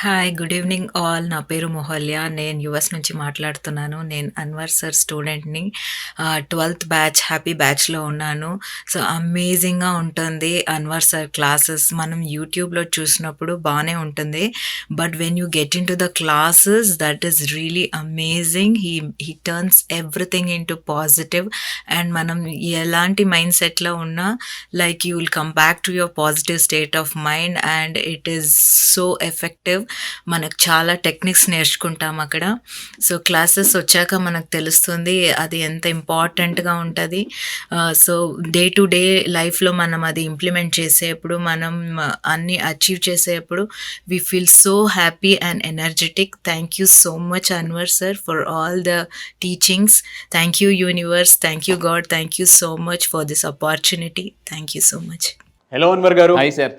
Hi. Good evening all. నా పేరు మొహల్యా. నేను యూఎస్ నుంచి మాట్లాడుతున్నాను. నేను అన్వర్ సర్ స్టూడెంట్‌ని. 12థ్ బ్యాచ్ హ్యాపీ బ్యాచ్‌లో ఉన్నాను. సో, అమేజింగ్‌గా ఉంటుంది అన్వర్ సర్ క్లాసెస్. మనం యూట్యూబ్‌లో చూసినప్పుడు బానే ఉంటుంది. But when you get into the classes that is really amazing. He turns everything into positive. And మనం ఎలాంటి మైండ్ సెట్‌లో ఉన్నా like you will come back to your positive state of mind and it is so effective. మనకు చాలా techniques నేర్చుకుంటాం అక్కడ. So, classes వచ్చాక మనకు తెలుస్తుంది అది ఎంత ఇంపార్టెంట్‌గా ఉంటది. సో, డే టు డే లైఫ్‌లో మనం అది ఇంప్లిమెంట్ చేసేప్పుడు, మనం అన్నీ అచీవ్ చేసేప్పుడు we feel so happy and energetic. Thank you so much Anwar sir for all the teachings. Thank you universe. Thank you God. Thank you so much for this opportunity. Thank you so much. Hello Anwar గారు. Hi sir.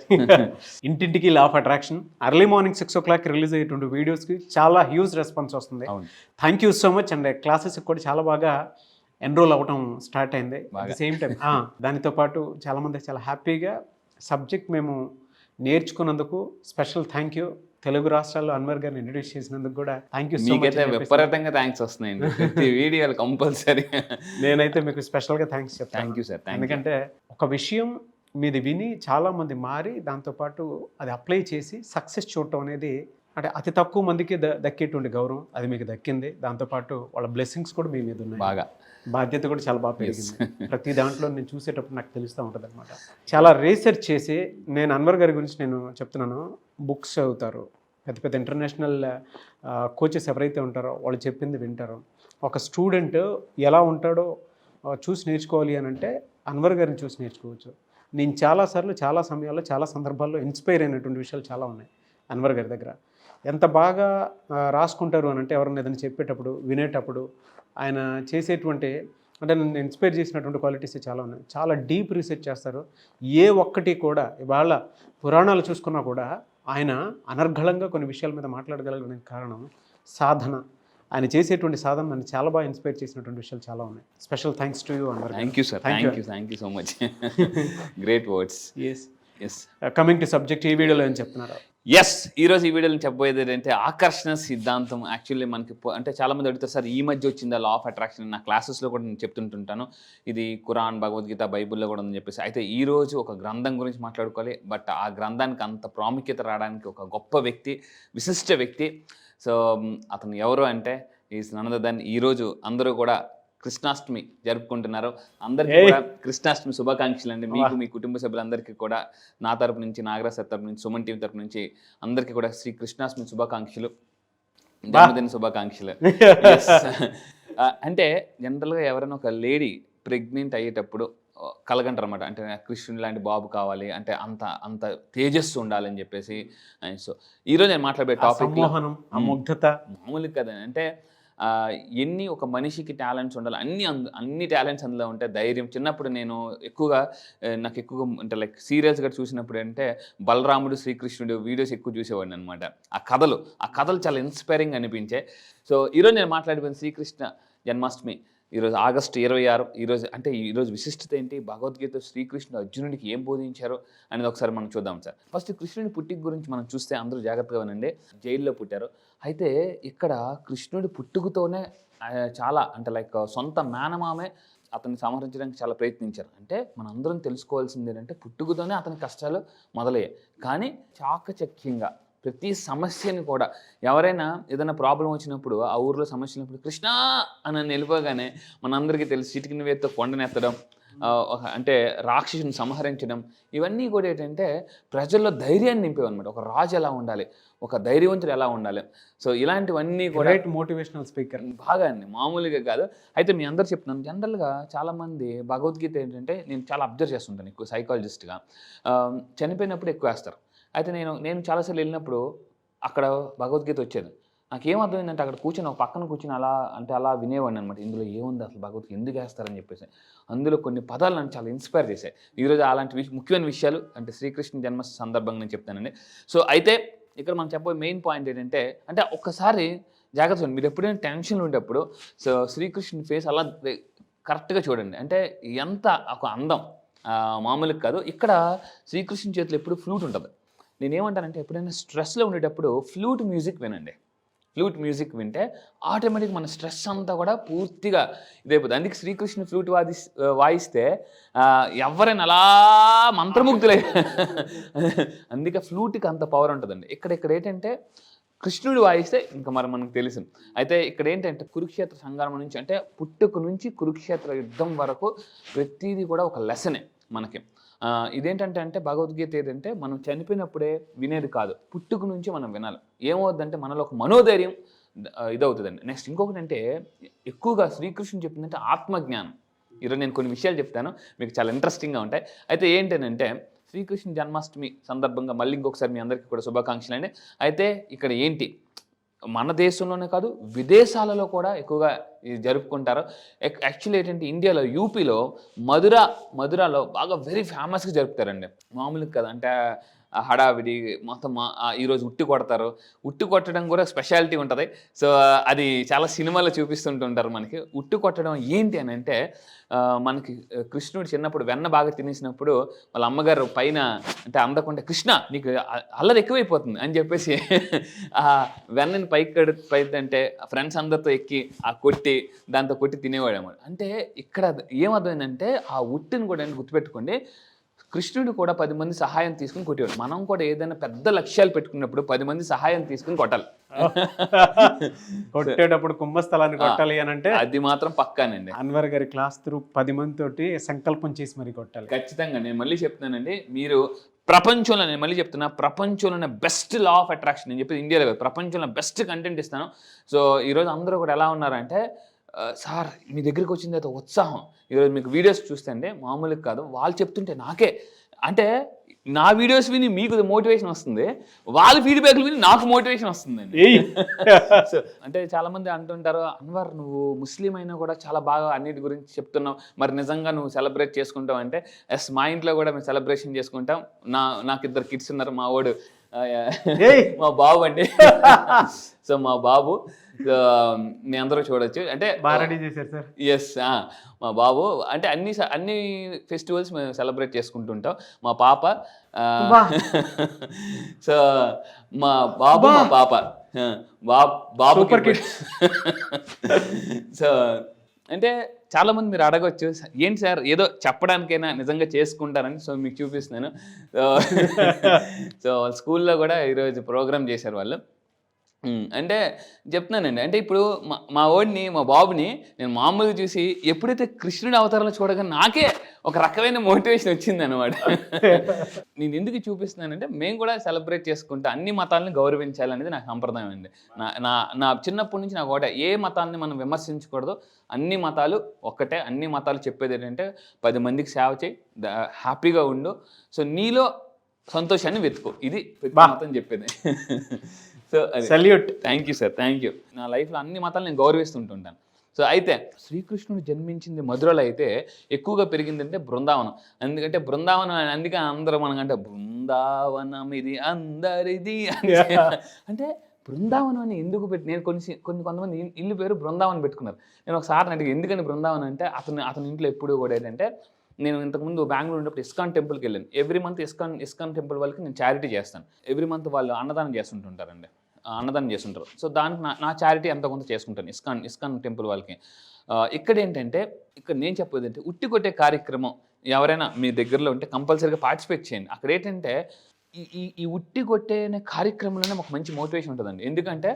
ఇంటింటికి law of attraction early morning 6 o'clock release అయ్యేటువంటి వీడియోస్కి చాలా huge response వస్తుంది. Thank you so much. And క్లాసెస్కి కూడా చాలా బాగా ఎన్రోల్ అవ్వడం స్టార్ట్ అయింది. అట్ ద సేమ్ టైం దానితో పాటు చాలామంది చాలా హ్యాపీగా సబ్జెక్ట్ మేము నేర్చుకున్నందుకు స్పెషల్ థ్యాంక్ యూ. తెలుగు రాష్ట్రాల్లో అన్వర్ గారిని ఇంట్రడ్యూస్ చేసినందుకు కూడా థ్యాంక్ యూ సో మచ్. విపరీతంగా థ్యాంక్స్ వస్తున్నాయండి ప్రతి వీడియోలు కంపల్సరీ. నేనైతే మీకు స్పెషల్గా థ్యాంక్స్ చెప్తాను. Thank you sir. ఎందుకంటే ఒక విషయం మీది విని చాలామంది మారి దాంతోపాటు అది అప్లై చేసి సక్సెస్ చూడటం అనేది అంటే అతి తక్కువ మందికి దక్కేటువంటి గౌరవం అది మీకు దక్కింది. దాంతోపాటు వాళ్ళ బ్లెస్సింగ్స్ కూడా మీ మీద ఉన్నాయి. బాగా బాధ్యత కూడా చాలా బాగా పెరిగింది. ప్రతి దాంట్లో నేను చూసేటప్పుడు నాకు తెలుస్తూ ఉంటుంది అనమాట. చాలా రీసెర్చ్ చేసి నేను అన్వర్ గారి గురించి నేను చెప్తున్నాను. బుక్స్ చదువుతారు, పెద్ద పెద్ద ఇంటర్నేషనల్ కోచెస్ ఎవరైతే ఉంటారో వాళ్ళు చెప్పింది వింటారు. ఒక స్టూడెంట్ ఎలా ఉంటాడో చూసి నేర్చుకోవాలి అని అంటే అన్వర్ గారిని చూసి నేర్చుకోవచ్చు. నేను చాలాసార్లు చాలా సమయాల్లో చాలా సందర్భాల్లో ఇన్స్పైర్ అయినటువంటి విషయాలు చాలా ఉన్నాయి అన్వర్ గారి దగ్గర. ఎంత బాగా రాసుకుంటారు అని అంటే ఎవరైనా ఏదైనా చెప్పేటప్పుడు వినేటప్పుడు ఆయన చేసేటువంటి అంటే నన్ను ఇన్స్పైర్ చేసినటువంటి క్వాలిటీస్ చాలా ఉన్నాయి. చాలా డీప్ రీసెర్చ్ చేస్తారు. ఏ ఒక్కటి కూడా ఇవాళ పురాణాలు చూసుకున్నా కూడా ఆయన అనర్గళంగా కొన్ని విషయాల మీద మాట్లాడగలగడానికి కారణం సాధన. ఆయన చేసేటువంటి సాధన నన్ను చాలా బాగా ఇన్స్పైర్ చేసినటువంటి విషయాలు చాలా ఉన్నాయి. Special thanks to you Anwar. Thank you sir. Thank you so much. Great words. Yes coming to subject, ఈ వీడియోలో ఏం చెప్తున్నారు? ఎస్, ఈరోజు ఈ వీడియోలో చెప్పబోయేది ఏంటంటే ఆకర్షణ సిద్ధాంతం. యాక్చువల్లీ మనకి అంటే చాలామంది అడుగుతారు సార్ ఈ మధ్య వచ్చిందా లా ఆఫ్ అట్రాక్షన్. నా క్లాసెస్లో కూడా నేను చెప్తుంటుంటాను ఇది ఖురాన్, భగవద్గీత, బైబుల్లో కూడా ఉందని చెప్పేసి. అయితే ఈరోజు ఒక గ్రంథం గురించి మాట్లాడుకోవాలి. బట్ ఆ గ్రంథానికి అంత ప్రాముఖ్యత రావడానికి ఒక గొప్ప వ్యక్తి, విశిష్ట వ్యక్తి. సో అతను ఎవరు అంటే ఈజ్ నన్ అదర్ దెన్ ఈరోజు అందరూ కూడా కృష్ణాష్టమి జరుపుకుంటున్నారు. అందరికీ కూడా కృష్ణాష్టమి శుభాకాంక్షలు అండి. మీకు, మీ కుటుంబ సభ్యులందరికీ కూడా నా తరపు నుంచి, నాగరాజ్ సార్ తరపు నుంచి, సుమన్ టీవీ తరపు నుంచి అందరికీ కూడా శ్రీ కృష్ణాష్టమి శుభాకాంక్షలు, జన్మదిన శుభాకాంక్షలు. అంటే జనరల్గా ఎవరైనా ఒక లేడీ ప్రెగ్నెంట్ అయ్యేటప్పుడు కలగంటారు అనమాట. అంటే కృష్ణుని లాంటి బాబు కావాలి అంటే అంత అంత తేజస్సు ఉండాలని చెప్పేసి. సో ఈరోజు నేను మాట్లాడే టాపిక్ మామూలు కదా. అంటే ఎన్ని ఒక మనిషికి టాలెంట్స్ ఉండాలి, అన్ని టాలెంట్స్ అందులో ఉంటాయి. ధైర్యం. చిన్నప్పుడు నేను నాకు ఎక్కువగా అంటే లైక్ సీరియల్స్ కూడా చూసినప్పుడు అంటే బలరాముడు, శ్రీకృష్ణుడు వీడియోస్ ఎక్కువ చూసేవాడిని అనమాట. ఆ కథలు చాలా ఇన్స్పైరింగ్ అనిపించాయి. సో ఈరోజు నేను మాట్లాడిపోయిన శ్రీకృష్ణ జన్మాష్టమి ఈరోజు ఆగస్టు 26. ఈరోజు విశిష్టత ఏంటి, భగవద్గీత శ్రీకృష్ణుడు అర్జునుడికి ఏం బోధించారో అనేది ఒకసారి మనం చూద్దాం సార్. ఫస్ట్ కృష్ణుడి పుట్టిక గురించి మనం చూస్తే అందరూ జాగ్రత్తగా వినండి. జైల్లో పుట్టారు. అయితే ఇక్కడ కృష్ణుడి పుట్టుకతోనే చాలా అంటే లైక్ సొంత మేనమామే అతన్ని సంహరించడానికి చాలా ప్రయత్నించారు. అంటే మనందరం తెలుసుకోవాల్సింది ఏంటంటే పుట్టుకతోనే అతని కష్టాలు మొదలయ్యాయి. కానీ చాకచక్యంగా ప్రతి సమస్యని కూడా ఎవరైనా ఏదైనా ప్రాబ్లం వచ్చినప్పుడు ఆ ఊర్లో సమస్య వచ్చినప్పుడు కృష్ణ అని వెళ్ళిపోగానే మనందరికీ తెలిసి చిటికిన వేత్తో కొండనెత్తడం, అంటే రాక్షసుని సంహరించడం, ఇవన్నీ కూడా ఏంటంటే ప్రజల్లో ధైర్యాన్ని నింపేవన్నమాట. ఒక రాజు ఎలా ఉండాలి, ఒక ధైర్యవంతుడు ఎలా ఉండాలి. సో ఇలాంటివన్నీ కూడా మోటివేషనల్ స్పీకర్ బాగా అండి, మామూలుగా కాదు. అయితే మీ అందరు చెప్తున్నాను, జనరల్గా చాలామంది భగవద్గీత ఏంటంటే నేను చాలా అబ్జర్వ్ చేస్తుంటాను ఎక్కువ సైకాలజిస్ట్గా, చనిపోయినప్పుడు ఎక్కువ వేస్తారు. అయితే నేను చాలాసార్లు వెళ్ళినప్పుడు అక్కడ భగవద్గీత వచ్చేది. నాకేం అర్థమైందంటే అక్కడ కూర్చొని ఒక పక్కన కూర్చొని అలా వినేవాడిని అనమాట. ఇందులో ఏముంది అసలు భగవద్గీత ఎందుకు వేస్తారని చెప్పేసి. అందులో కొన్ని పదాలు నన్ను చాలా ఇన్స్పైర్ చేశాయి. ఈరోజు అలాంటి ముఖ్యమైన విషయాలు అంటే శ్రీకృష్ణ జన్మ సందర్భంగా నేను చెప్తానండి. సో అయితే ఇక్కడ మనం చెప్పే మెయిన్ పాయింట్ ఏంటంటే అంటే ఒక్కసారి జాగ్రత్త, మీరు ఎప్పుడైనా టెన్షన్లో ఉండేటప్పుడు సో శ్రీకృష్ణుని ఫేస్ అలా కరెక్ట్గా చూడండి. అంటే ఎంత ఒక అందం మామూలుగా కాదు. ఇక్కడ శ్రీకృష్ణ చేతిలో ఎప్పుడు ఫ్లూట్ ఉంటుంది. నేనేమంటానంటే ఎప్పుడైనా స్ట్రెస్లో ఉండేటప్పుడు ఫ్లూట్ మ్యూజిక్ వినండి. ఫ్లూట్ మ్యూజిక్ వింటే ఆటోమేటిక్ మన స్ట్రెస్ అంతా కూడా పూర్తిగా ఇదైపోతుంది. అందుకే శ్రీకృష్ణ ఫ్లూట్ వాయిస్తే ఎవరైనా అలా మంత్రముగ్ధులై అందుకే ఫ్లూట్కి అంత పవర్ ఉంటుందండి. ఇక్కడ ఏంటంటే కృష్ణుడు వాయిస్తే ఇంకా మరి మనకు తెలుసు. అయితే ఇక్కడ ఏంటంటే కురుక్షేత్ర సంగ్రామం నుంచి అంటే పుట్టుక నుంచి కురుక్షేత్ర యుద్ధం వరకు ప్రతిదీ కూడా ఒక లెసనే మనకి. ఇదేంటంటే అంటే భగవద్గీత ఏదంటే మనం చనిపోయినప్పుడే వినేది కాదు, పుట్టుక నుంచి మనం వినాలి. ఏమవుద్దంటే మనలో ఒక మనోధైర్యం ఇదవుతుందండి. నెక్స్ట్ ఇంకొకటి అంటే ఎక్కువగా శ్రీకృష్ణుడు చెప్పిందంటే ఆత్మజ్ఞానం. ఈరోజు నేను కొన్ని విషయాలు చెప్తాను, మీకు చాలా ఇంట్రెస్టింగ్గా ఉంటాయి. అయితే ఏంటంటే శ్రీకృష్ణ జన్మాష్టమి సందర్భంగా మళ్ళీ ఇంకొకసారి మీ అందరికీ కూడా శుభాకాంక్షలు అండి. అయితే ఇక్కడ ఏంటి, మన దేశంలోనే కాదు విదేశాలలో కూడా ఎక్కువగా ఇది జరుపుకుంటారు. యాక్చువల్లీ ఏంటంటే ఇండియాలో యూపీలో మధురాలో బాగా వెరీ ఫేమస్గా జరుపుతారండి. మామూలుగా కదా అంటే హడావిడి మొత్తం ఈరోజు ఉట్టి కొడతారు. ఉట్టి కొట్టడం కూడా స్పెషాలిటీ ఉంటుంది. సో అది చాలా సినిమాలో చూపిస్తుంటుంటారు మనకి. ఉట్టి కొట్టడం ఏంటి అని అంటే మనకి కృష్ణుడు చిన్నప్పుడు వెన్న బాగా తినేసినప్పుడు వాళ్ళ అమ్మగారు పైన అంటే అందకుండా కృష్ణ నీకు అల్లరి ఎక్కువైపోతుంది అని చెప్పేసి ఆ వెన్నని పైకి అంటే ఫ్రెండ్స్ అందరితో ఎక్కి కొట్టి దాంతో కొట్టి తినేవాడేమో. అంటే ఇక్కడ ఏమర్థమైందంటే ఆ ఉట్టిని కూడా గుర్తుపెట్టుకోండి, కృష్ణుడు కూడా 10 మంది సహాయం తీసుకుని కొట్టేవాడు. మనం కూడా ఏదైనా పెద్ద లక్ష్యాలు పెట్టుకున్నప్పుడు 10 మంది సహాయం తీసుకుని కొట్టాలి. కొట్టేటప్పుడు కుంభస్థలాన్ని కొట్టాలి అని అంటే అది మాత్రం పక్కానండి. అన్వర్ గారి క్లాస్ త్రూ 10 మంది తోటి సంకల్పం చేసి మరి కొట్టాలి. ఖచ్చితంగా. నేను మళ్ళీ చెప్తున్నానండి, మీరు ప్రపంచంలో నేను మళ్ళీ చెప్తున్నా ప్రపంచంలోనే బెస్ట్ లా ఆఫ్ అట్రాక్షన్ నేను చెప్పేది ఇండియాలో కాదు, ప్రపంచంలో బెస్ట్ కంటెంట్ ఇస్తాను. సో ఈరోజు అందరూ కూడా ఎలా ఉన్నారంటే సార్ మీ దగ్గరికి వచ్చింది అయితే ఉత్సాహం. ఈరోజు మీకు వీడియోస్ చూస్తే అండి మామూలుగా కాదు, వాళ్ళు చెప్తుంటే నాకే అంటే నా వీడియోస్ విని మీకు మోటివేషన్ వస్తుంది, వాళ్ళ ఫీడ్బ్యాక్లు విని నాకు మోటివేషన్ వస్తుందండి. సో అంటే చాలామంది అంటుంటారు అన్వర్ నువ్వు ముస్లిం అయినా కూడా చాలా బాగా అన్నిటి గురించి చెప్తున్నావు, మరి నిజంగా నువ్వు సెలబ్రేట్ చేసుకుంటావు అంటే ఎస్ మా ఇంట్లో కూడా మేము సెలబ్రేషన్ చేసుకుంటాం. నాకు 2 కిడ్స్ ఉన్నారు. మా వాడు మా బాబు అండి. సో మా బాబు మీ అందరూ చూడొచ్చు అంటే ఎస్ మా బాబు అంటే అన్ని ఫెస్టివల్స్ మేము సెలబ్రేట్ చేసుకుంటుంటాం. మా పాప సో మా బాబు మా పాప బాబు సో అంటే చాలామంది మీరు అడగొచ్చు ఏంటి సార్ ఏదో చెప్పడానికైనా నిజంగా చేసుకుంటారని. సో మీకు చూపిస్తున్నాను. సో స్కూల్లో కూడా ఈరోజు ప్రోగ్రామ్ చేశారు వాళ్ళు. అంటే చెప్తున్నానండి అంటే ఇప్పుడు మా బాబుని నేను మామూలుగా చూసి ఎప్పుడైతే కృష్ణుడి అవతారంలో చూడగానే నాకే ఒక రకమైన మోటివేషన్ వచ్చింది అనమాట. నేను ఎందుకు చూపిస్తున్నానంటే మేము కూడా సెలబ్రేట్ చేసుకుంటా అన్ని మతాలని గౌరవించాలనేది నాకు సంప్రదాయం అండి. నా చిన్నప్పటి నుంచి నాకు ఒకటే, ఏ మతాన్ని మనం విమర్శించకూడదు, అన్ని మతాలు ఒక్కటే. అన్ని మతాలు చెప్పేది ఏంటంటే 10 మందికి సేవ చేయి, హ్యాపీగా ఉండు, సో నీలో సంతోషాన్ని వెతుకో, ఇది ప్రతి మతం చెప్పేది. So salute. Thank you sir, thank you. నా లైఫ్లో అన్ని మతాలు నేను గౌరవిస్తుంటుంటాను. సో అయితే శ్రీకృష్ణుడు జన్మించింది మధురలో అయితే ఎక్కువగా పెరిగిందంటే బృందావనం. ఎందుకంటే బృందావనం అందుకే అందరూ మనకంటే బృందావనం ఇది అందరిది అంటే బృందావనం అని ఎందుకు నేను కొంతమంది ఇల్లు పేరు బృందావనం పెట్టుకున్నారు. నేను ఒకసారి అడిగి ఎందుకని బృందావనం అంటే అతని ఇంట్లో ఎప్పుడు కూడా ఏంటంటే నేను ఇంతకుముందు బెంగళూరు ఉన్నప్పుడు ఇస్కాన్ టెంపుల్కి వెళ్ళాను. ఎవ్రీ మంత్ ఇస్కాన్ టెంపుల్ వాళ్ళకి నేను చారిటీ చేస్తాను. ఎవ్రీ మంత్ వాళ్ళు అన్నదానం చేస్తుంటారండి, అన్నదానం చేస్తుంటారు. సో దానికి నా చారిటీ ఎంత కొంత చేసుకుంటాను ఇస్కాన్ టెంపుల్ వాళ్ళకి. ఇక్కడ ఏంటంటే నేను చెప్పేది అంటే ఉట్టి కొట్టే కార్యక్రమం ఎవరైనా మీ దగ్గరలో ఉంటే కంపల్సరీగా పార్టిసిపేట్ చేయండి. అక్కడ ఏంటంటే ఈ ఉట్టి కొట్టే కార్యక్రమంలోనే ఒక మంచి మోటివేషన్ ఉంటుందండి. ఎందుకంటే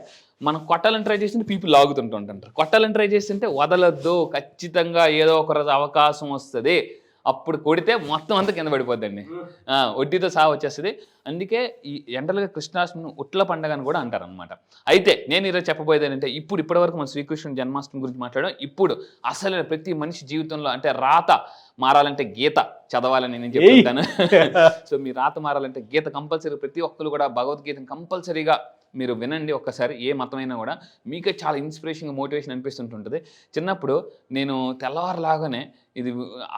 మనం కొట్టాలని ట్రై చేస్తుంటే పీపుల్ లాగుతుంటారు, కొట్టాలని ట్రై చేస్తుంటే వదలొద్దు, ఖచ్చితంగా ఏదో ఒక రోజు అవకాశం వస్తుంది, అప్పుడు కొడితే మొత్తం అంతా కింద పడిపోద్దండి, వడ్డీతో సహా వచ్చేస్తుంది. అందుకే ఈ ఎండలుగా కృష్ణాష్టమి ఉట్ల పండుగ అని కూడా అంటారు అనమాట. అయితే నేను ఈరోజు చెప్పబోయేది ఏంటంటే ఇప్పటివరకు మనం శ్రీకృష్ణుని జన్మాష్టమి గురించి మాట్లాడడం. ఇప్పుడు అసలు ప్రతి మనిషి జీవితంలో అంటే రాత మారాలంటే గీత చదవాలని నేను చెప్తాను. సో మీ రాత మారాలంటే గీత కంపల్సరీ, ప్రతి ఒక్కరు కూడా భగవద్గీతను కంపల్సరీగా మీరు వినండి ఒక్కసారి. ఏ మతమైనా కూడా మీకే చాలా ఇన్స్పిరేషన్గా మోటివేషన్ అనిపిస్తుంటుంది. చిన్నప్పుడు నేను తెల్లవారులాగానే ఇది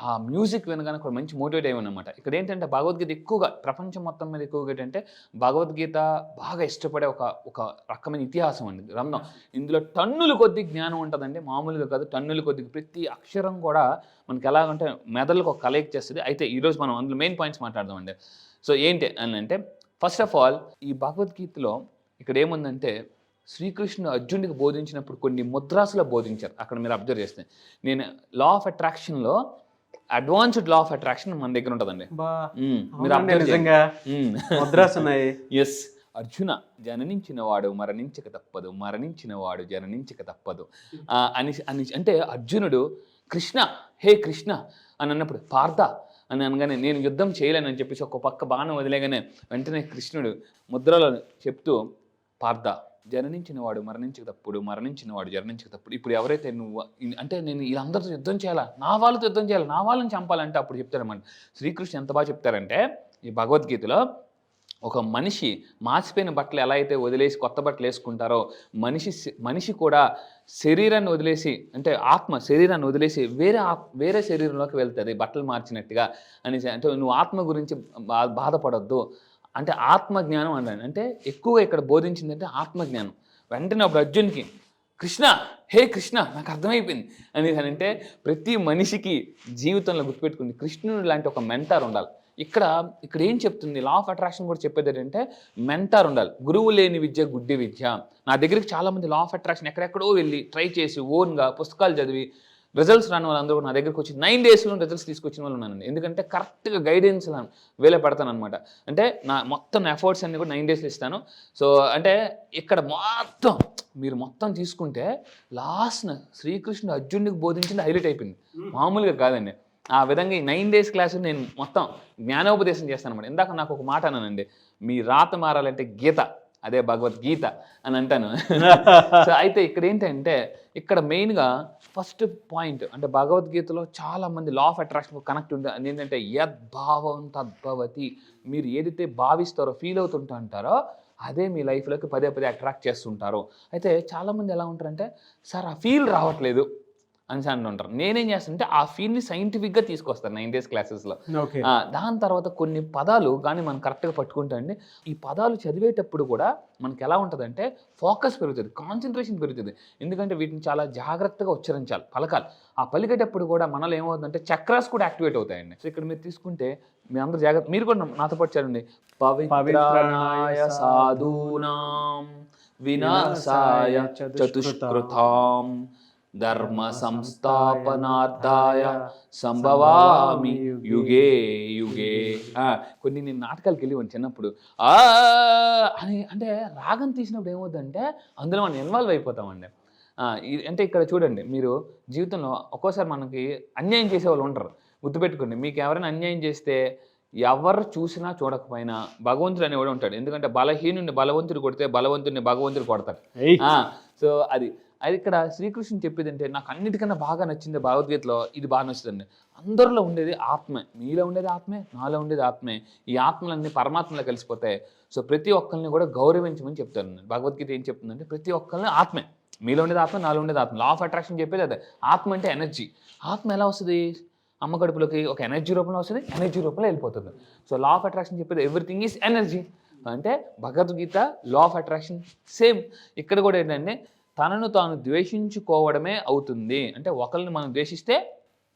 ఆ మ్యూజిక్ వినగానే కూడా మంచి మోటివేట్ అయ్యాను అనమాట. ఇక్కడ ఏంటంటే భగవద్గీత ఎక్కువగా ప్రపంచం మొత్తం మీద ఎక్కువగా ఏంటంటే భగవద్గీత బాగా ఇష్టపడే ఒక రకమైన ఇతిహాసం అండి, గ్రంథం. ఇందులో టన్నుల కొద్ది జ్ఞానం ఉంటుందండి, మామూలుగా కాదు, టన్నుల కొద్ది. ప్రతి అక్షరం కూడా మనకి ఎలాగంటే మెదడులకు ఒక కలెక్ట్ చేస్తుంది. అయితే ఈరోజు మనం అందులో మెయిన్ పాయింట్స్ మాట్లాడదామండి. సో ఏంటి అని అంటే ఫస్ట్ ఆఫ్ ఆల్ ఈ భగవద్గీతలో ఇక్కడ ఏముందంటే శ్రీకృష్ణుడు అర్జునుడికి బోధించినప్పుడు కొన్ని ముద్రాసులో బోధించారు. అక్కడ మీరు అబ్జర్వ్ చేస్తే నేను లా ఆఫ్ అట్రాక్షన్లో అడ్వాన్స్డ్ లా ఆఫ్ అట్రాక్షన్ మన దగ్గర ఉంటుందండి. మీరు అబ్జర్వ్ నిజంగా ముద్రాస్ ఉన్నాయి. ఎస్, అర్జున జననించిన వాడు మరణించక తప్పదు, మరణించిన వాడు జననించక తప్పదు అని అని అంటే అర్జునుడు కృష్ణ హే కృష్ణ అని అన్నప్పుడు పార్థ అని అనగానే నేను యుద్ధం చేయలేను అని చెప్పేసి ఒక పక్క బాణం వదిలేగానే వెంటనే కృష్ణుడు ముద్రలో చెప్తూ పార్థ జననించిన వాడు మరణించక తప్పుడు, మరణించిన వాడు జననించక తప్పుడు. ఇప్పుడు ఎవరైతే నువ్వు అంటే నేను వీళ్ళందరితో యుద్ధం చేయాలా, నా వాళ్ళతో యుద్ధం చేయాలి, నా వాళ్ళని చంపాలంటే అప్పుడు చెప్తారన్నమాట. శ్రీకృష్ణ ఎంత బాగా చెప్తారంటే ఈ భగవద్గీతలో ఒక మనిషి మాసిపోయిన బట్టలు ఎలా అయితే వదిలేసి కొత్త బట్టలు వేసుకుంటారో మనిషి కూడా శరీరాన్ని వదిలేసి అంటే ఆత్మ శరీరాన్ని వదిలేసి వేరే శరీరంలోకి వెళ్తుంది బట్టలు మార్చినట్టుగా అనేసి. అంటే నువ్వు ఆత్మ గురించి బాధపడొద్దు అంటే ఆత్మజ్ఞానం అన్నాను. అంటే ఎక్కువగా ఇక్కడ బోధించిందంటే ఆత్మజ్ఞానం. వెంటనే ఒక అర్జున్కి కృష్ణ హే కృష్ణ నాకు అర్థమైపోయింది అనేసి అంటే ప్రతి మనిషికి జీవితంలో గుర్తుపెట్టుకుంది కృష్ణుడు లాంటి ఒక మెంటార్ ఉండాలి. ఇక్కడ ఏం చెప్తుంది లా ఆఫ్ అట్రాక్షన్ కూడా చెప్పేది ఏంటంటే మెంటార్ ఉండాలి. గురువు లేని విద్య గుడ్డి విద్య. నా దగ్గరికి చాలామంది లా ఆఫ్ అట్రాక్షన్ ఎక్కడెక్కడో వెళ్ళి ట్రై చేసి ఓన్గా పుస్తకాలు చదివి రిజల్ట్స్ రాని వాళ్ళందరూ నా దగ్గరికి వచ్చి 9 daysలో రిజల్ట్స్ తీసుకొచ్చిన వాళ్ళు ఉన్నానండి. ఎందుకంటే కరెక్ట్గా గైడెన్స్ వేలే పెడతాను అనమాట. అంటే నా మొత్తం ఎఫర్ట్స్ అన్ని కూడా 9 daysలో ఇస్తాను. సో అంటే ఇక్కడ మీరు మొత్తం తీసుకుంటే లాస్ట్ శ్రీకృష్ణుడు అర్జునుడికి బోధించింది హైలైట్ అయిపోయింది, మామూలుగా కాదండి. ఆ విధంగా ఈ 9 days క్లాసు నేను మొత్తం జ్ఞానోపదేశం చేస్తాను అనమాట. ఇందాక నాకు ఒక మాట అన్నానండి, మీ రాత మారాలంటే గీత, అదే భగవద్గీత అని అంటాను. సో అయితే ఇక్కడ ఏంటంటే ఇక్కడ మెయిన్గా ఫస్ట్ పాయింట్ అంటే భగవద్గీతలో చాలామంది లా ఆఫ్ అట్రాక్షన్ కనెక్ట్ ఉంటుంది. ఏంటంటే యద్భావం తద్భవతి. మీరు ఏదైతే భావిస్తారో ఫీల్ అవుతుంటా అంటారో అదే మీ లైఫ్లోకి పదే అట్రాక్ట్ చేస్తుంటారు. అయితే చాలామంది ఎలా ఉంటారంటే సార్ ఆ ఫీల్ రావట్లేదు అని అంటుంటారు. నేనేం చేస్తానంటే ఆ ఫీల్ని సైంటిఫిక్గా తీసుకొస్తాను 9 days క్లాసెస్లో. దాని తర్వాత కొన్ని పదాలు కానీ మనం కరెక్ట్గా పట్టుకుంటా అండి. ఈ పదాలు చదివేటప్పుడు కూడా మనకి ఎలా ఉంటుందంటే ఫోకస్ పెరుగుతుంది, కాన్సన్ట్రేషన్ పెరుగుతుంది. ఎందుకంటే వీటిని చాలా జాగ్రత్తగా ఉచ్చరించాలి, పలకాలి. ఆ పలికేటప్పుడు కూడా మనలో ఏమవుతుందంటే చక్రాస్ కూడా యాక్టివేట్ అవుతాయండి. సో ఇక్కడ మీరు తీసుకుంటే మీ అందరూ జాగ్రత్త, మీరు కూడా నాతో పాటు చదవండి. పవిత్రాయ సాధూనాం వినాశాయ చతుష్కృతాం ధర్మ సంస్థాపనార్థాయ సంభవామి యుగే యుగే. కొన్ని నేను నాటకాలకు వెళ్ళి చిన్నప్పుడు అని అంటే రాగం తీసినప్పుడు ఏమవుతుందంటే అందులో మనం ఇన్వాల్వ్ అయిపోతామండి. అంటే ఇక్కడ చూడండి, మీరు జీవితంలో ఒక్కోసారి మనకి అన్యాయం చేసే వాళ్ళు ఉంటారు. గుర్తుపెట్టుకోండి, మీకు ఎవరైనా అన్యాయం చేస్తే ఎవరు చూసినా చూడకపోయినా భగవంతుడు అనేవాడు ఉంటాడు. ఎందుకంటే బలహీనుడిని బలవంతుడు కొడితే బలవంతుడిని భగవంతుడు కొడతాడు. సో అది ఇక్కడ శ్రీకృష్ణుడు చెప్పేది అంటే నాకు అన్నిటికన్నా బాగా నచ్చింది భగవద్గీతలో, ఇది బాగా నచ్చుతుంది. అందరిలో ఉండేది ఆత్మే, మీలో ఉండేది ఆత్మే, నాలో ఉండేది ఆత్మే. ఈ ఆత్మలన్నీ పరమాత్మలో కలిసిపోతాయి. సో ప్రతి ఒక్కరిని కూడా గౌరవించమని చెప్తాను. భగవద్గీత ఏం చెప్తుందంటే ప్రతి ఒక్కరిని ఆత్మే, మీలో ఉండేది ఆత్మ, నాలో ఉండేది ఆత్మ. లా ఆఫ్ అట్రాక్షన్ చెప్పేది అదే. ఆత్మ అంటే ఎనర్జీ. ఆత్మ ఎలా వస్తుంది? అమ్మ కడుపులోకి ఒక ఎనర్జీ రూపంలో వస్తుంది, ఎనర్జీ రూపంలో వెళ్ళిపోతుంది. సో లా ఆఫ్ అట్రాక్షన్ చెప్పేది ఎవ్రీథింగ్ ఈజ్ ఎనర్జీ. అంటే భగవద్గీత లా ఆఫ్ అట్రాక్షన్ సేమ్. ఇక్కడ కూడా ఏంటంటే తనను తాను ద్వేషించుకోవడమే అవుతుంది. అంటే ఒకరిని మనం ద్వేషిస్తే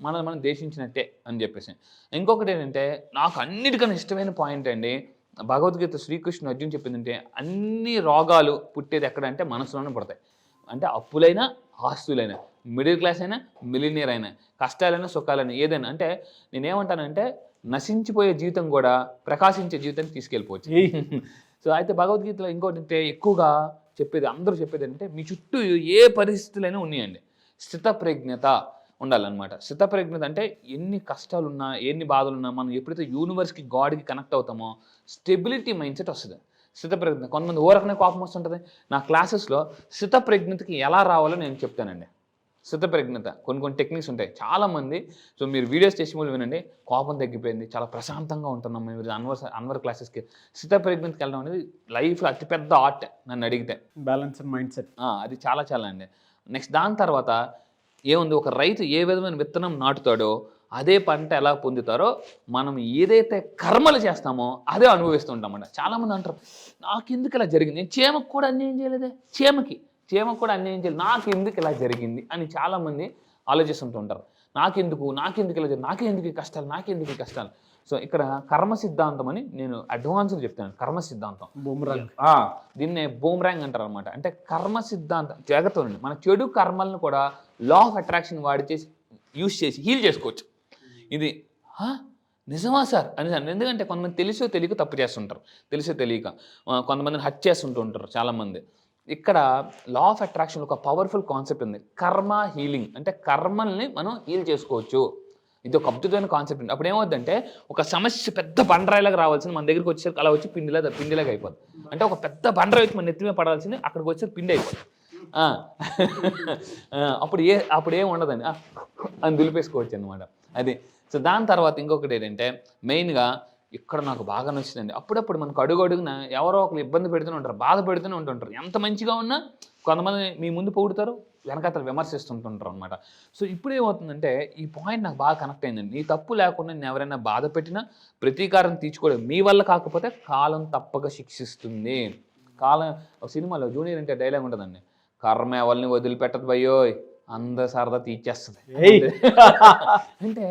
మనల్ని మనం ద్వేషించినట్టే అని చెప్పేసి. ఇంకొకటి ఏంటంటే నాకు అన్నిటికన్నా ఇష్టమైన పాయింట్ అండి, భగవద్గీత శ్రీకృష్ణుడు అర్జున్ చెప్పిందంటే అన్ని రోగాలు పుట్టేది ఎక్కడంటే మనసులోనే పుడతాయి. అంటే అప్పులైనా ఆస్తులైనా, మిడిల్ క్లాస్ అయినా మిలినియర్ అయినా, కష్టాలైనా సుఖాలైనా ఏదైనా. అంటే నేనేమంటానంటే నశించిపోయే జీవితం కూడా ప్రకాశించే జీవితాన్ని తీసుకెళ్ళిపోవచ్చు. సో అయితే భగవద్గీతలో ఇంకోటి ఎక్కువగా చెప్పేది, అందరూ చెప్పేది ఏంటంటే మీ చుట్టూ ఏ పరిస్థితులైనా ఉన్నాయండి, స్థితప్రజ్ఞత ఉండాలన్నమాట. స్థితప్రజ్ఞత అంటే ఎన్ని కష్టాలున్నా ఎన్ని బాధలున్నా మనం ఎప్పుడైతే యూనివర్స్కి గాడ్కి కనెక్ట్ అవుతామో స్టెబిలిటీ మైండ్ సెట్ వస్తుంది. స్థితప్రజ్ఞత కొంతమంది ఓరకనే కోపం వస్తుంటుంది. నా క్లాసెస్లో స్థితప్రజ్ఞతకి ఎలా రావాలో నేను చెప్తానండి. స్థితప్రజ్ఞత కొన్ని టెక్నిక్స్ ఉంటాయి. చాలామంది సో మీరు వీడియోస్ టెస్టిమోనియల్ వినండి, కోపం తగ్గిపోయింది, చాలా ప్రశాంతంగా ఉంటున్నాం మేము అన్వర్ క్లాసెస్కి. స్థితప్రజ్ఞతకి వెళ్ళడం అనేది లైఫ్లో అతిపెద్ద ఆర్ట్ నన్ను అడిగితే. బ్యాలెన్స్డ్ మైండ్ సెట్ అది చాలా అండి. నెక్స్ట్ దాని తర్వాత ఏముంది, ఒక రైతు ఏ విధమైన విత్తనం నాటుతాడో అదే పంట ఎలా పొందుతారో మనం ఏదైతే కర్మలు చేస్తామో అదే అనుభవిస్తూ ఉంటామంట. చాలామంది అంటారు నాకెందుకు ఇలా జరిగింది, నేను చీమకు కూడా అన్యాయం చేయలేదే, చీమకు కూడా అన్యాయం చేయలేదు, నాకెందుకు ఇలా జరిగింది అని చాలామంది ఆలోచిస్తుంటూ ఉంటారు. నాకెందుకు ఇలా జరిగింది, నాకెందుకు ఈ కష్టాలు. సో ఇక్కడ కర్మ సిద్ధాంతం అని నేను అడ్వాన్స్గా చెప్తాను. కర్మ సిద్ధాంతం బూమరాంగ్. దీన్నే బూమరాంగ్ అంటారు అనమాట. అంటే కర్మ సిద్ధాంతం జాగ్రత్త ఉండండి. మన చెడు కర్మలను కూడా లా ఆఫ్ అట్రాక్షన్ వాడి చేసి యూజ్ చేసి హీల్ చేసుకోవచ్చు. ఇది నిజమా సార్ అని. ఎందుకంటే కొంతమంది తెలుసో తెలియక తప్పు చేస్తుంటారు, తెలుసో తెలియక కొంతమందిని హట్ చేస్తుంటూ ఉంటారు చాలామంది. ఇక్కడ లా ఆఫ్ అట్రాక్షన్ ఒక పవర్ఫుల్ కాన్సెప్ట్ ఉంది, కర్మ హీలింగ్. అంటే కర్మల్ని మనం హీల్ చేసుకోవచ్చు. ఇది ఒక అద్భుతమైన కాన్సెప్ట్ ఉంది. అప్పుడు ఏమవుతుందంటే ఒక సమస్య పెద్ద బండరాయిలాగా రావాల్సింది మన దగ్గరికి వచ్చేసరికి అలా వచ్చి పిండిలాగా అయిపోద్ది. అంటే ఒక పెద్ద బండరాయి వచ్చి మన నెత్తిమే పడాల్సింది అక్కడికి వచ్చేసరికి పిండి అయిపోద్ది. అప్పుడు ఏం ఉండదండి అని దులిపేసుకోవచ్చు అనమాట. అది. సో దాని తర్వాత ఇంకొకటి ఏంటంటే మెయిన్గా ఇక్కడ నాకు బాగా నచ్చిందండి. అప్పుడప్పుడు మనకు అడుగున ఎవరో ఒకరు ఇబ్బంది పెడుతూనే ఉంటారు, బాధ పెడుతూనే ఉంటుంటారు. ఎంత మంచిగా ఉన్నా కొంతమంది మీ ముందు పొగుడుతారు, వెనకాతలు విమర్శిస్తుంటుంటారు అనమాట. సో ఇప్పుడు ఏమవుతుందంటే ఈ పాయింట్ నాకు బాగా కనెక్ట్ అయిందండి. నీ తప్పు లేకుండా నేను ఎవరైనా బాధ పెట్టినా ప్రతీకారం తీర్చుకోవడం మీ వల్ల కాకపోతే కాలం తప్పక శిక్షిస్తుంది. కాలం సినిమాలో జూనియర్ అంటే డైలాగ్ ఉంటుందండి, కర్మ ఎవరిని వదిలిపెట్టదు భయ్యోయ్, అందరు సరదా తీర్చేస్తుంది. అంటే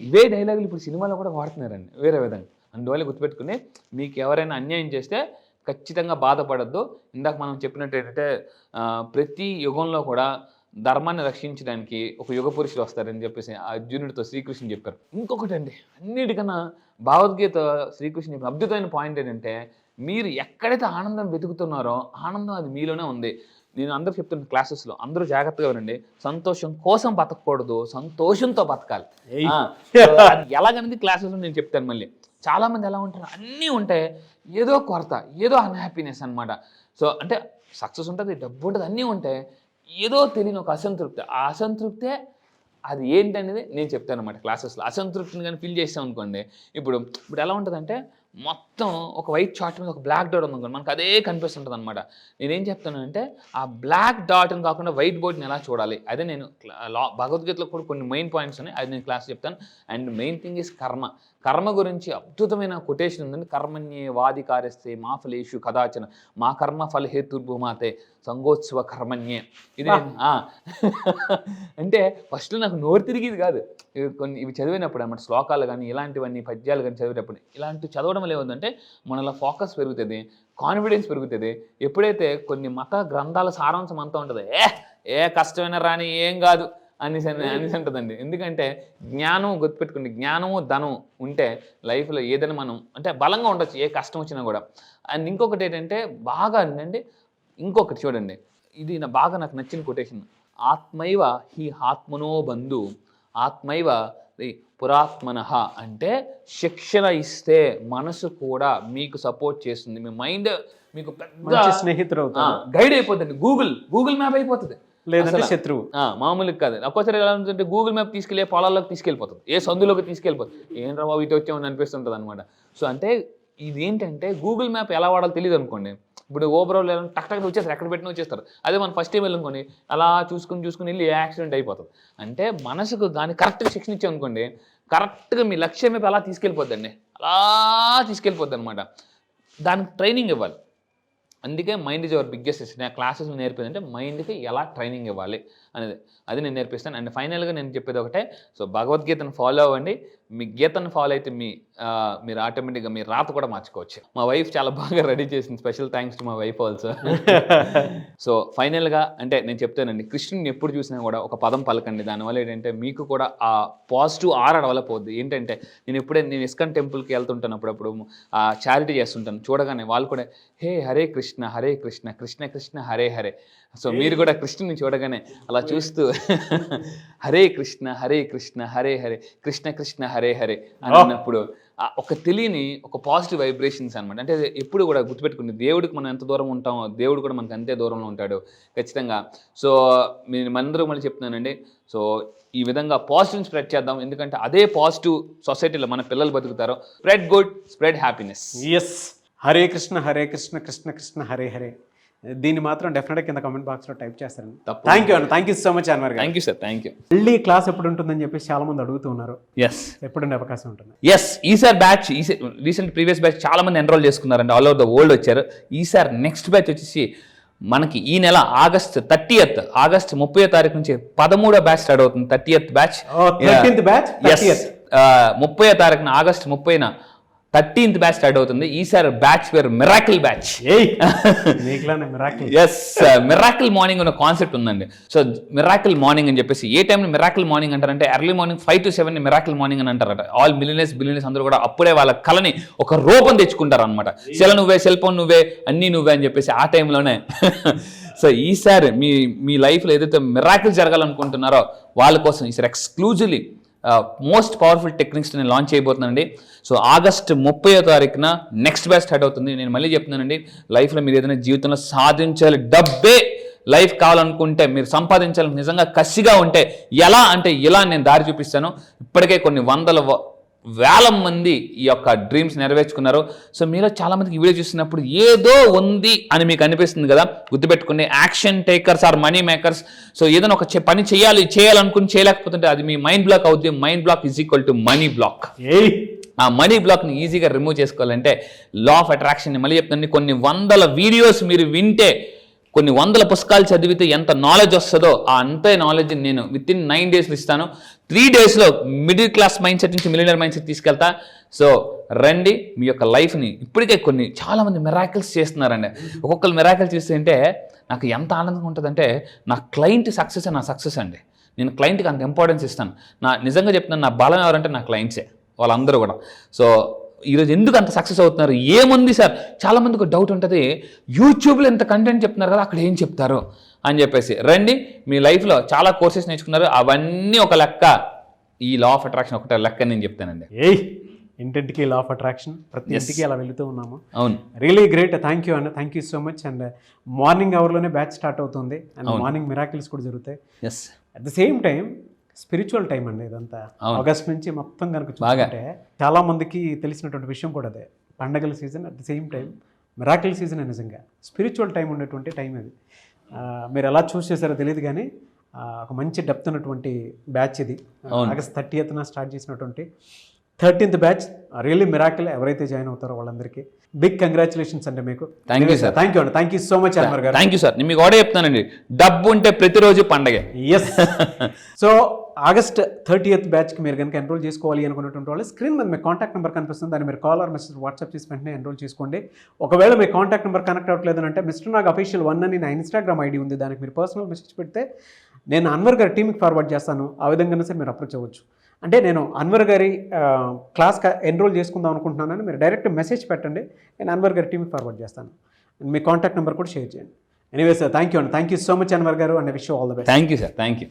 ఇవే డైలాగులు ఇప్పుడు సినిమాలో కూడా వాడుతున్నారండి వేరే విధంగా. అందువల్ల గుర్తుపెట్టుకుని మీకు ఎవరైనా అన్యాయం చేస్తే ఖచ్చితంగా బాధపడద్దు. ఇందాక మనం చెప్పినట్టు ఏంటంటే ప్రతి యుగంలో కూడా ధర్మాన్ని రక్షించడానికి ఒక యుగ పురుషులు వస్తారని చెప్పేసి అర్జునుడితో శ్రీకృష్ణుడు చెప్పారు. ఇంకొకటి అండి, అన్నిటికన్నా భగవద్గీత శ్రీకృష్ణుడు చెప్పిన అద్భుతమైన పాయింట్ ఏంటంటే మీరు ఎక్కడైతే ఆనందం వెతుకుతున్నారో ఆనందం అది మీలోనే ఉంది. నేను అందరూ చెప్తున్న క్లాసెస్లో అందరూ జాగ్రత్తగా ఉండండి. సంతోషం కోసం బతకూడదు, సంతోషంతో బతకాలి. అది ఎలాగనేది క్లాసెస్లో నేను చెప్తాను. మళ్ళీ చాలామంది ఎలా ఉంటారు, అన్నీ ఉంటే ఏదో కొరత, ఏదో అన్హ్యాపీనెస్ అనమాట. సో అంటే సక్సెస్ ఉంటుంది, డబ్బు ఉంటుంది, అన్నీ ఉంటే ఏదో తెలియని ఒక అసంతృప్తి. ఆ అసంతృప్తే అది ఏంటనేది నేను చెప్తాను అనమాట క్లాసెస్లో. అసంతృప్తిని కానీ ఫీల్ చేస్తాం అనుకోండి, ఇప్పుడు ఎలా ఉంటుందంటే మొత్తం ఒక వైట్ చార్ట్ మీద ఒక బ్లాక్ డాట్ ఉందనుకోండి, మనకు అదే కనిపిస్తుంటుంది అనమాట. నేనేం చెప్తానంటే ఆ బ్లాక్ డాట్ని కాకుండా వైట్ బోర్డ్ని ఎలా చూడాలి, అదే నేను భగవద్గీతలో కూడా కొన్ని మెయిన్ పాయింట్స్ ఉన్నాయి, అది నేను క్లాస్ చెప్తాను. అండ్ మెయిన్ థింగ్ ఈజ్ కర్మ. కర్మ గురించి అద్భుతమైన కొటేషన్ ఉందండి. కర్మణ్యే వాది కార్యస్తే మా ఫలేషు కదాచన మా కర్మ ఫల హేతుర్భూమాతే సంగోత్సవ కర్మణ్యే. ఇది అంటే ఫస్ట్లో నాకు నోరు తిరిగిది కాదు, ఇవి చదివినప్పుడు అన్నమాట. శ్లోకాలు కానీ ఇలాంటివన్నీ పద్యాలు కానీ చదివేటప్పుడు ఇలాంటివి చదవడం ఏముందంటే మనలో ఫోకస్ పెరుగుతుంది, కాన్ఫిడెన్స్ పెరుగుతుంది. ఎప్పుడైతే కొన్ని మత గ్రంథాల సారాంశం అంతా ఉంటుంది, ఏ కష్టమైనా రాని ఏం కాదు అనేసి ఉంటుందండి. ఎందుకంటే జ్ఞానం గుర్తుపెట్టుకోండి, జ్ఞానము ధనం ఉంటే లైఫ్లో ఏదైనా మనం అంటే బలంగా ఉండొచ్చు, ఏ కష్టం వచ్చినా కూడా. అండ్ ఇంకొకటి ఏంటంటే బాగా అండి, ఇంకొకటి చూడండి, ఇది నాకు నచ్చిన కొటేషన్. ఆత్మైవ హి ఆత్మనో బంధు ఆత్మైవ పురాత్మనః. అంటే శిక్షణ ఇస్తే మనసు కూడా మీకు సపోర్ట్ చేస్తుంది. మీ మైండ్ మీకు పెద్ద స్నేహితుడు గైడ్ అయిపోతుంది. గూగుల్ మ్యాప్ అయిపోతుంది, లేదంటే శత్రువు. మామూలుగా కాదు. ఒక్కోసారి ఎలా ఉంటుందంటే గూగుల్ మ్యాప్ తీసుకెళ్ళి పొలాల్లోకి తీసుకెళ్ళిపోతుంది, ఏ సందులోకి తీసుకెళ్ళిపోతుంది. ఏం రా బాబు ఇటు వచ్చామని అనిపిస్తుంటుంది అనమాట. సో అంటే ఇది ఏంటంటే గూగుల్ మ్యాప్ ఎలా వాడాలో తెలియదు అనుకోండి. ఇప్పుడు ఓబరోలు టక్ వచ్చేస్తారు, ఎక్కడ పెట్టినా వచ్చేస్తారు. అదే మనం ఫస్ట్ టైం వెళ్ళనుకోండి, అలా చూసుకుని వెళ్ళి యాక్సిడెంట్ అయిపోతుంది. అంటే మనసుకు దాన్ని కరెక్ట్గా శిక్షణ ఇచ్చామనుకోండి, కరెక్ట్గా మీ లక్ష్యం వైపు అలా తీసుకెళ్ళిపోద్దండి, అలా తీసుకెళ్ళిపోద్ది అనమాట. దానికి ట్రైనింగ్ ఇవ్వాలి. అందుకే mind is our biggest asset. నా క్లాసెస్లో నేర్పేదంటే మైండ్కి ఎలా ట్రైనింగ్ ఇవ్వాలి అనేది, అది నేను నేర్పిస్తాను. అండ్ ఫైనల్గా నేను చెప్పేది ఒకటే, సో భగవద్గీతను ఫాలో అవ్వండి. మీ గీతను ఫాలో అయితే మీరు ఆటోమేటిక్గా మీ రాత కూడా మార్చుకోవచ్చు. మా వైఫ్ చాలా బాగా రెడీ చేసింది, special thanks to my wife also. So ఫైనల్గా అంటే నేను చెప్తానండి, కృష్ణుని ఎప్పుడు చూసినా కూడా ఒక పదం పలకండి. దానివల్ల ఏంటంటే మీకు కూడా ఆ పాజిటివ్ ఆర్ డెవలప్ అవుద్ది. ఏంటంటే నేను ఇస్కాన్ టెంపుల్కి వెళ్తుంటాను, అప్పుడప్పుడు చారిటీ చేస్తుంటాను. చూడగానే వాళ్ళు కూడా హే హరే కృష్ణ కృష్ణ కృష్ణ హరే హరే. సో మీరు కూడా కృష్ణుని చూడగానే అలా చూస్తూ హరే కృష్ణ హరే హరే కృష్ణ కృష్ణ హరే హరే అన్నప్పుడు ఒక తెలియని ఒక పాజిటివ్ వైబ్రేషన్స్ అనమాట. అంటే ఎప్పుడు కూడా గుర్తుపెట్టుకుని దేవుడికి మనం ఎంత దూరం ఉంటామో దేవుడు కూడా మనకు అంతే దూరంలో ఉంటాడు ఖచ్చితంగా. సో మనందరూ మళ్ళీ చెప్తున్నానండి, సో ఈ విధంగా పాజిటివ్ స్ప్రెడ్ చేద్దాం. ఎందుకంటే అదే పాజిటివ్ సొసైటీలో మన పిల్లలు బతుకుతారో. Spread good, spread happiness. Yes, Hare Krishna Krishna Krishna Hare Hare. దీన్ని మాత్రం డెఫినెట్గా కింద కామెంట్ బాక్స్లో టైప్ చేస్తారండి. థ్యాంక్ యూ అండి, thank you so much Anwar గారు. Thank you sir, thank you. మళ్ళీ క్లాస్ ఎప్పుడు ఉంటుందని చెప్పేసి చాలా మంది అడుగుతూ ఉన్నారు. ఎస్, ఎప్పుడుండే అవకాశం ఉంటుంది? ఎస్, ఈసారి బ్యాచ్ రీసెంట్ ప్రీవియస్ బ్యాచ్ చాలా మంది ఎన్రోల్ చేసుకున్నారండి, ఆల్ ఓవర్ ద వరల్డ్ వచ్చారు. ఈసారి నెక్స్ట్ బ్యాచ్ వచ్చేసి మనకి ఈ నెల ఆగస్ట్ 30th నుంచి 13వ బ్యాచ్ స్టార్ట్ అవుతుంది. 30th బ్యాచ్, 30వ తారీఖున ఆగస్ట్ 30న 13th బ్యాచ్ స్టార్ట్ అవుతుంది. ఈసారి బ్యాచ్ పేరు miracle batch. Yes, miracle morning అనే కాన్సెప్ట్ ఉందండి. సో మిరాకిల్ మార్నింగ్ అని చెప్పేసి ఏ టైంలో మిరాకిల్ మార్నింగ్ అంటారంటే early morning 5 to 7 miracle morning అని అంటారట. ఆల్ బిలియనర్స్ అందరూ కూడా అప్పుడే వాళ్ళ కళని ఒక రూపం తెచ్చుకుంటారు అనమాట. నువ్వే, సెల్ ఫోన్ నువ్వే, అన్నీ నువ్వే అని చెప్పేసి ఆ టైంలోనే. సో ఈసారి మీ లైఫ్లో ఏదైతే మిరాకిల్ జరగాలనుకుంటున్నారో వాళ్ళ కోసం ఈసారి ఎక్స్క్లూజివ్లీ మోస్ట్ పవర్ఫుల్ టెక్నిక్స్ నేను లాంచ్ చేయబోతున్నానండి. సో ఆగస్ట్ 30వ తారీఖున నెక్స్ట్ బ్యాచ్ స్టార్ట్ అవుతుంది. నేను మళ్ళీ చెప్తున్నానండి, లైఫ్లో మీరు ఏదైనా జీవితంలో సాధించాలి, డబ్బే లైఫ్ కావాలనుకుంటే, మీరు సంపాదించాలి నిజంగా కసిగా ఉంటే ఎలా అంటే ఇలా నేను దారి చూపిస్తాను. ఇప్పటికే కొన్ని వేల మంది ఈ యొక్క డ్రీమ్స్ నెరవేర్చుకున్నారు. సో మీలో చాలా మందికి ఈ వీడియో చూస్తున్నప్పుడు ఏదో ఉంది అని మీకు అనిపిస్తుంది కదా, గుర్తుపెట్టుకుని action takers are money makers. So ఏదైనా ఒక పని చేయాలనుకుని చేయలేకపోతుంటే అది మీ మైండ్ బ్లాక్ అవుతుంది. Mind block is equal to money block. ఆ మనీ బ్లాక్ని ఈజీగా రిమూవ్ చేసుకోవాలంటే లా ఆఫ్ అట్రాక్షన్ మళ్ళీ చెప్తాను. కొన్ని వందల వీడియోస్ మీరు వింటే, కొన్ని వందల పుస్తకాలు చదివితే ఎంత నాలెడ్జ్ వస్తుందో అంతే నాలెడ్జ్ నేను విత్-ఇన్ 9 days ఇస్తాను. 3 daysలో మిడిల్ క్లాస్ మైండ్ సెట్ నుంచి మిలియనర్ మైండ్ సెట్ తీసుకెళ్తా. సో రండి, మీ యొక్క లైఫ్ని ఇప్పటికే చాలామంది మిరాకిల్స్ చేస్తున్నారండి. ఒక్కొక్కరు మిరాకిల్ చేస్తుంటే నాకు ఎంత ఆనందంగా ఉంటుందంటే, నా క్లయింట్ సక్సెస్ నా సక్సెస్ అండి. నేను క్లయింట్కి అంత ఇంపార్టెన్స్ ఇస్తాను. నిజంగా చెప్తున్నాను, నా బలం ఎవరంటే నా క్లయింట్సే, వాళ్ళందరూ కూడా. సో ఈరోజు ఎందుకు అంత సక్సెస్ అవుతున్నారు? ఏముంది సార్, చాలామందికి డౌట్ ఉంటుంది, యూట్యూబ్లో ఎంత కంటెంట్ చెప్తున్నారు కదా, అక్కడ ఏం చెప్తారు అని చెప్పేసి. రండి, మీ లైఫ్లో చాలా కోర్సెస్ నేర్చుకున్నారు, అవన్నీ ఒక లెక్క. ఈ లా ఆఫ్ అట్రాక్షన్ ఒకటే లెక్క నేను చెప్తానండి. ఇంటింటికి లా ఆఫ్ అట్రాక్షన్, ప్రతి ఇంటికి అలా వెళుతూ ఉన్నాము. అవును, రియలీ గ్రేట్. థ్యాంక్ యూ అన్న, thank you so much. And morning అవర్లోనే బ్యాచ్ స్టార్ట్ అవుతుంది, అండ్ మార్నింగ్ మిరాకిల్స్ కూడా జరుగుతాయి. Yes, at the same time spiritual time అండి ఇదంతా. ఆగస్ట్ నుంచి మొత్తం కనుక చూసుకుంటే చాలా మందికి తెలిసినటువంటి విషయం కూడా అదే. పండగల season, at the same time miracle season. నిజంగా స్పిరిచువల్ టైం ఉన్నటువంటి టైం అది. మీరు ఎలా చూస్ చేశారో తెలియదు కానీ ఒక మంచి డెప్త్ ఉన్నటువంటి బ్యాచ్ ఇది. ఆగస్ట్ 30th స్టార్ట్ చేసినటువంటి 13th బ్యాచ్ రియల్లీ మిరాకిల్. ఎవరైతే జాయిన్ అవుతారో వాళ్ళందరికీ బిగ్ కంగ్రాచులేషన్స్ అండి మీకు. Thank you sir. Thank you అండి, thank you so much Anwar గారు. Thank you sir. నేను మీకు కూడా చెప్తానండి, డబ్బు ఉంటే ప్రతిరోజు పండగే. ఎస్. సో ఆగస్ట్ 30th బ్యాచ్కి మీరు కనుక ఎన్రోల్ చేసుకోవాలి అనుకున్నటువంటి వాళ్ళు స్క్రీన్ మీద మీ కాంటాక్ట్ నెంబర్ కనిపిస్తుంది, దాన్ని మీరు కాల్ ఆర్ మెసేజ్ వాట్సాప్ చేసి వెంటనే ఎన్రోల్ చేసుకోండి. ఒకవేళ మీ కాంటాక్ట్ నెంబర్ కనెక్ట్ అవ్వట్లేదు అంటే మిస్టర్ నాగ్ అఫీషియల్ 1 అని నా ఇన్స్టాగ్రామ్ ఐడి ఉంది, దానికి మీరు పర్సనల్ మెసేజ్ పెడితే నేను అన్వర్ గారి టీమ్కి ఫార్వర్డ్ చేస్తాను. ఆ విధంగా సరే మీరు అప్రోచ్ అవ్వచ్చు. అంటే నేను అన్వర్ గారి క్లాస్ ఎన్రోల్ చేసుకుందాం అనుకుంటున్నానని మీరు డైరెక్ట్ మెసేజ్ పెట్టండి, నేను అన్వర్ గారి టీమ్కి ఫార్వర్డ్ చేస్తాను. మీ కాంటాక్ట్ నెంబర్ కూడా షేర్ చేయండి. ఎనీవే సార్, థ్యాంక్ యూ అండి, thank you so much Anwar గారు, and wish you all the best. Thank you sir, thank you.